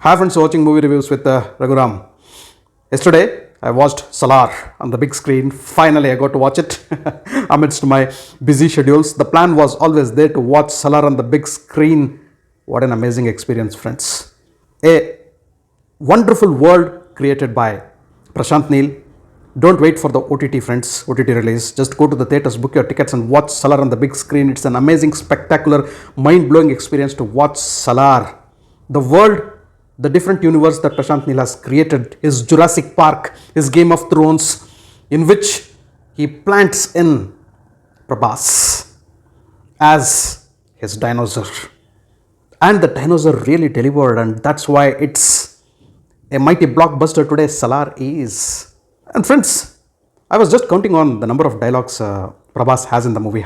Hi friends, watching movie reviews with Raghuram. Yesterday I watched SALAAR on the big screen. Finally I got to watch it amidst my busy schedules. The plan was always there to watch SALAAR on the big screen. What an amazing experience, friends. A wonderful world created by Prashanth Neel. Don't wait for the OTT, friends, OTT release. Just go to the theaters, book your tickets and watch SALAAR on the big screen. It's an amazing, spectacular, mind-blowing experience to watch SALAAR. The world, the different universe that Prashanth Neel has created, his Jurassic Park, his Game of Thrones, in which he plants in Prabhas as his dinosaur. And the dinosaur really delivered, and that's why it's a mighty blockbuster today. SALAAR is. And friends, I was just counting on the number of dialogues Prabhas has in the movie.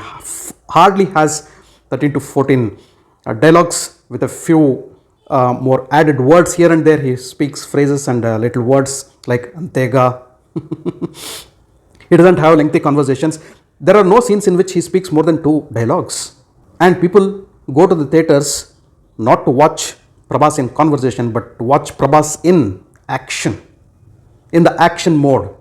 Hardly has 13 to 14 dialogues with a few more added words here and there. He speaks phrases and little words like Antega. He doesn't have lengthy conversations. There are no scenes in which he speaks more than 2 dialogues. And people go to the theaters not to watch Prabhas in conversation, but to watch Prabhas in action, in the action mode.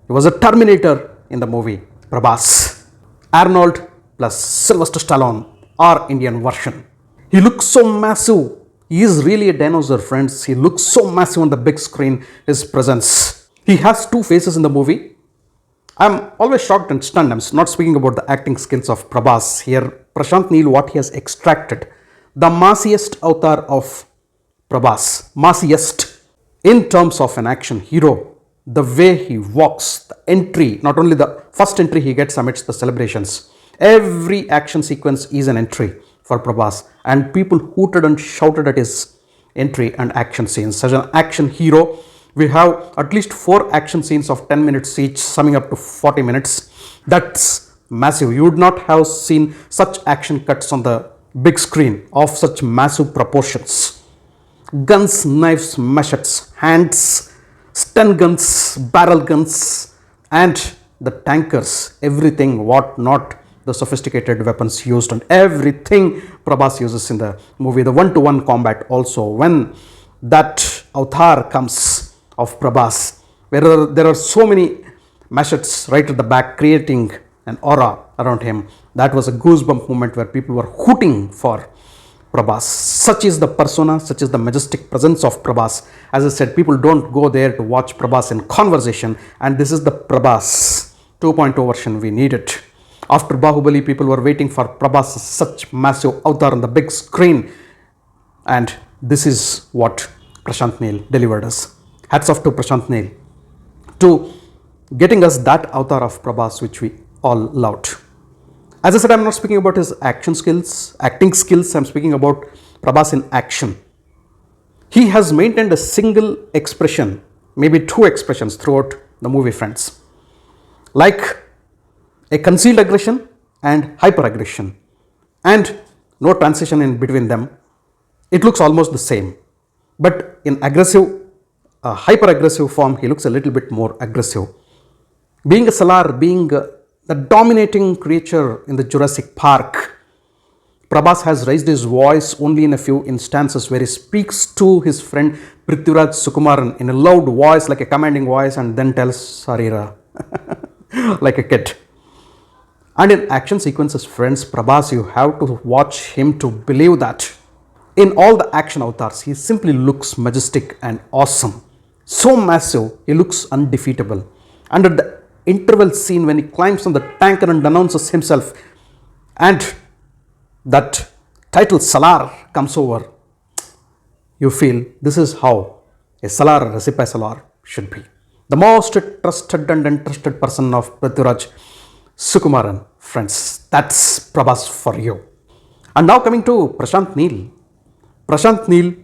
He was a Terminator in the movie Prabhas. Arnold plus Sylvester Stallone, our Indian version. He looks so massive. He is really a dinosaur, friends. He looks so massive on the big screen, his presence. He has 2 faces in the movie. I'm always shocked and stunned. I'm not speaking about the acting skills of Prabhas. Here, Prashanth Neel, what he has extracted. The massiest avatar of Prabhas. Massiest in terms of an action hero. The way he walks, the entry, not only the first entry he gets amidst the celebrations. Every action sequence is an entry for Prabhas, and people hooted and shouted at his entry and action scenes. Such an action hero. We have at least 4 action scenes of 10 minutes each, summing up to 40 minutes. That's massive. You would not have seen such action cuts on the big screen of such massive proportions. Guns, knives, machetes, hands, stun guns, barrel guns, and the tankers, everything, what not, the sophisticated weapons used, and everything Prabhas uses in the movie. The one-to-one combat also, when that avatar comes of Prabhas, where there are so many machetes right at the back creating an aura around him. That was a goosebump moment where people were hooting for Prabhas. Such is the persona, such is the majestic presence of Prabhas. As I said, people don't go there to watch Prabhas in conversation, and this is the Prabhas 2.0 version we needed. After Bahubali, people were waiting for Prabhas, such massive avatar on the big screen, and this is what Prashanth Neel delivered us. Hats off to Prashanth Neel to getting us that avatar of Prabhas which we all loved. As I said, I'm not speaking about his acting skills. I'm speaking about Prabhas in action. He has maintained a single expression, maybe 2 expressions throughout the movie, friends. Like a concealed aggression and hyper-aggression, and no transition in between them. It looks almost the same, but in aggressive, hyper-aggressive form, he looks a little bit more aggressive. Being a SALAAR, being the dominating creature in the Jurassic Park, Prabhas has raised his voice only in a few instances where he speaks to his friend Prithviraj Sukumaran in a loud voice, like a commanding voice, and then tells Sarira like a kid. And in action sequences, friends, Prabhas, you have to watch him to believe that. In all the action avatars, he simply looks majestic and awesome. So massive, he looks undefeatable. And at the interval scene when he climbs on the tanker and announces himself, and that title SALAAR comes over, you feel this is how a SALAAR recipe SALAAR should be. The most trusted and entrusted person of Prithviraj Sukumaran, friends. That's Prabhas for you. And now coming to Prashanth Neel. Prashanth Neel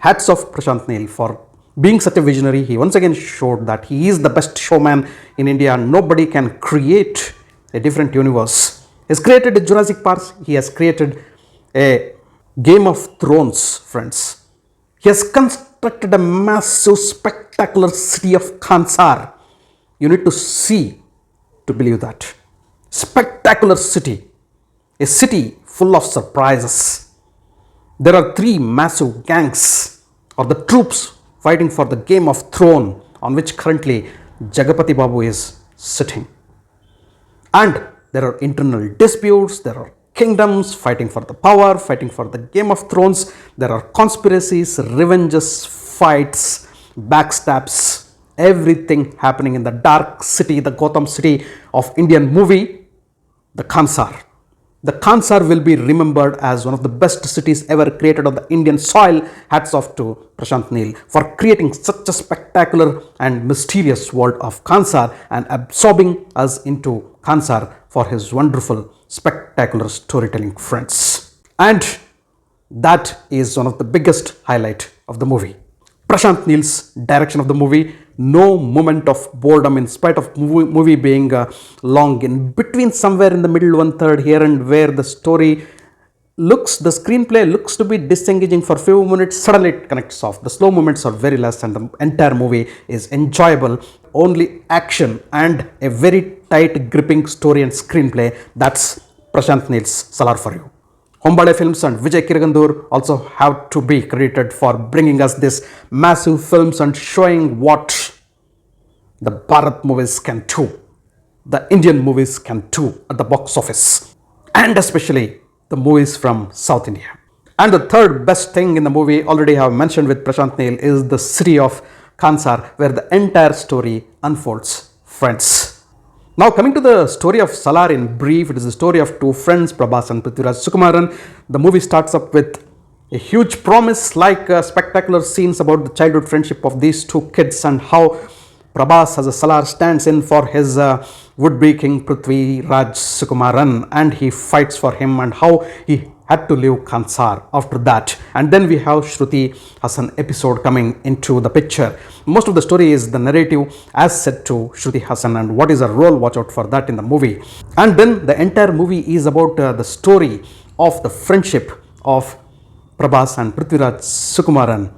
hats off Prashanth Neel for being such a visionary. He once again showed that he is the best showman in India. Nobody can create a different universe. He has created a Jurassic Park. He has created a Game of Thrones, friends. He has constructed a massive, spectacular city of Kansar. You need to see to believe that. Spectacular city. A city full of surprises. There are 3 massive gangs or the troops fighting for the Game of Throne on which currently Jagapati Babu is sitting. And there are internal disputes, there are kingdoms fighting for the power, fighting for the Game of Thrones, there are conspiracies, revenges, fights, backstabs, everything happening in the dark city, the Gotham city of Indian movie, the Kansar. The Kansar will be remembered as one of the best cities ever created on the Indian soil. Hats off to Prashanth Neel for creating such a spectacular and mysterious world of Kansar and absorbing us into Kansar for his wonderful, spectacular storytelling, friends. And that is one of the biggest highlight of the movie. Prashanth Neel's direction of the movie, no moment of boredom in spite of movie being long. In between, somewhere in the middle, one third here and where the story looks, the screenplay looks to be disengaging for a few minutes, suddenly it connects off. The slow moments are very less and the entire movie is enjoyable. Only action and a very tight gripping story and screenplay. That's Prashanth Neel's Salar for you. Hombale Films and Vijay Kiragandur also have to be credited for bringing us this massive films and showing what the Bharat movies can do, the Indian movies can do at the box office, and especially the movies from South India. And the third best thing in the movie, already have mentioned with Prashanth Neel, is the city of Kansar, where the entire story unfolds, friends. Now coming to the story of Salar in brief, it is the story of two friends, Prabhas and Prithviraj Sukumaran. The movie starts up with a huge promise, like spectacular scenes about the childhood friendship of these two kids and how Prabhas as a Salar stands in for his would-be king Prithviraj Sukumaran and he fights for him and how he had to leave Kansar after that. And then we have Shruti Hassan episode coming into the picture. Most of the story is the narrative as said to Shruti Hassan and what is her role, watch out for that in the movie. And then the entire movie is about the story of the friendship of Prabhas and Prithviraj Sukumaran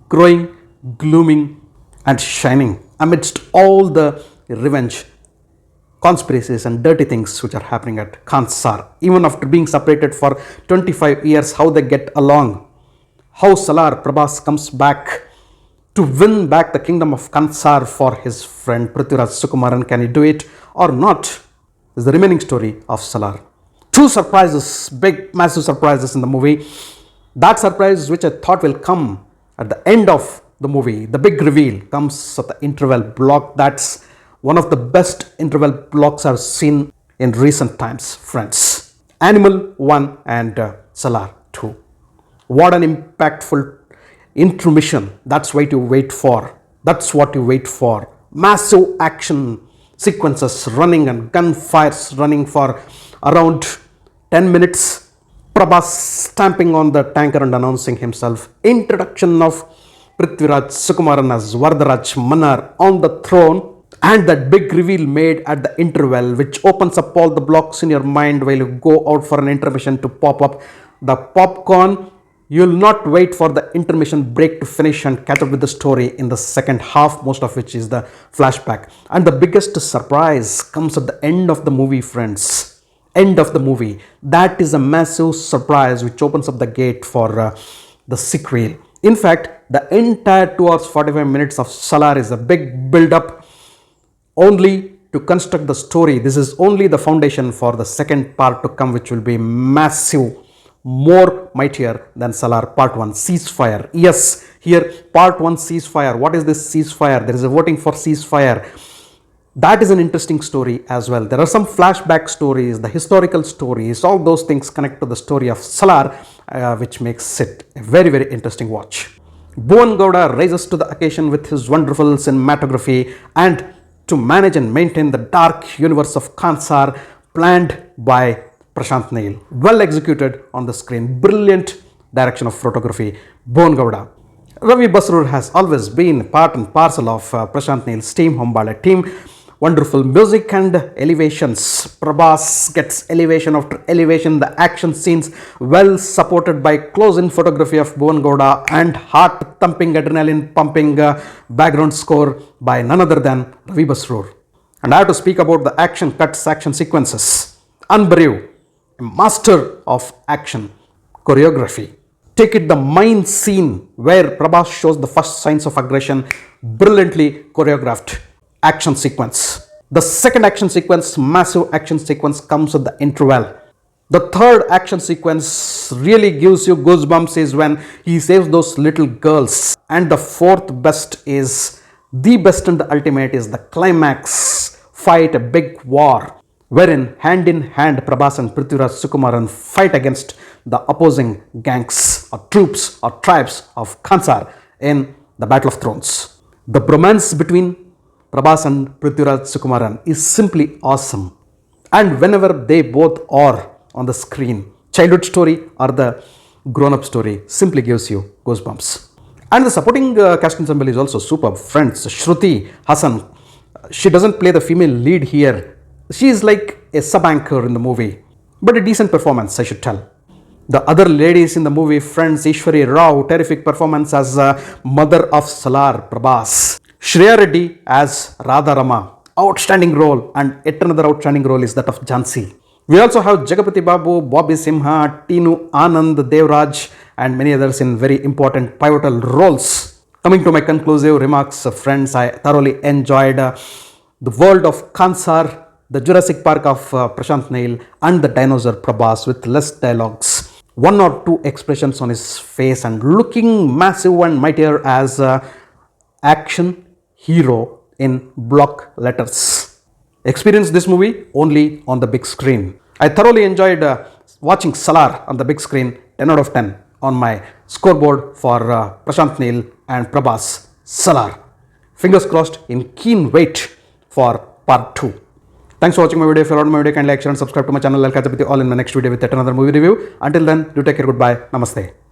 growing, glooming and shining amidst all the revenge, conspiracies and dirty things which are happening at Kansar. Even after being separated for 25 years, how they get along, how Salar Prabhas comes back to win back the kingdom of Kansar for his friend Prithviraj Sukumaran. Can he do it or not? Is the remaining story of Salar. Two surprises, big massive surprises in the movie. That surprise which I thought will come at the end of the movie, the big reveal, comes at the interval block. That's one of the best interval blocks I've seen in recent times, friends. Animal 1 and Salar 2. What an impactful intermission. That's what you wait for. That's what you wait for. Massive action sequences running and gunfires running for around 10 minutes. Prabhas stamping on the tanker and announcing himself. Introduction of Prithviraj Sukumaran as Varadaraj Mannar on the throne. And that big reveal made at the interval which opens up all the blocks in your mind while you go out for an intermission to pop up the popcorn. You will not wait for the intermission break to finish and catch up with the story in the second half, most of which is the flashback. And the biggest surprise comes at the end of the movie, friends. End of the movie. That is a massive surprise which opens up the gate for the sequel. In fact, the entire 2 hours 45 minutes of Salar is a big build-up only to construct the story. This is only the foundation for the second part to come, which will be massive, more mightier than Salar Part 1 ceasefire. Yes, here Part 1 ceasefire. What is this ceasefire? There is a voting for ceasefire. That is an interesting story as well. There are some flashback stories, the historical stories, all those things connect to the story of Salar, which makes it a very, very interesting watch. Bhuvan Gowda rises to the occasion with his wonderful cinematography and to manage and maintain the dark universe of Kansar planned by Prashanth Neel. Well executed on the screen. Brilliant direction of photography. Bhuvan Gowda. Ravi Basrur has always been part and parcel of Prashanth Neel's team, Hombale team. Wonderful music and elevations. Prabhas gets elevation after elevation. The action scenes well supported by close-in photography of Bhuvan Gowda and heart-thumping, adrenaline-pumping background score by none other than Ravi Basrur. And I have to speak about the action cuts, action sequences. Unbrew, a master of action choreography. Take it the mine scene where Prabhas shows the first signs of aggression, brilliantly choreographed action sequence. The second action sequence, massive action sequence, comes at the interval. The third action sequence really gives you goosebumps is when he saves those little girls. And the fourth best is the best and the ultimate is the climax fight, a big war, wherein hand in hand Prabhas and Prithviraj Sukumaran fight against the opposing gangs or troops or tribes of Khansar in the Battle of Thrones. The bromance between Prabhas and Prithviraj Sukumaran is simply awesome. And whenever they both are on the screen, childhood story or the grown-up story simply gives you goosebumps. And the supporting cast ensemble is also superb. Friends, Shruti Hassan, she doesn't play the female lead here. She is like a sub-anchor in the movie, but a decent performance, I should tell. The other ladies in the movie, friends, Ishwari Rao, terrific performance as mother of SALAAR, Prabhas. Shreya Reddy as Radha Rama, outstanding role, and yet another outstanding role is that of Jhansi. We also have Jagapati Babu, Bobby Simha, Tinu Anand, Devraj, and many others in very important pivotal roles. Coming to my conclusive remarks, friends, I thoroughly enjoyed the world of Khansar, the Jurassic Park of Prashanth Neel, and the dinosaur Prabhas with less dialogues. One or two expressions on his face and looking massive and mightier as action hero in block letters. Experience this movie only on the big screen. I thoroughly enjoyed watching SALAAR on the big screen, 10 out of 10 on my scoreboard for Prashanth Neel and Prabhas SALAAR. Fingers crossed, in keen wait for part 2. Thanks for watching my video. If you loved my video, kindly like, share and subscribe to my channel. I'll catch up with you all in my next video with yet another movie review. Until then, do take care. Goodbye. Namaste.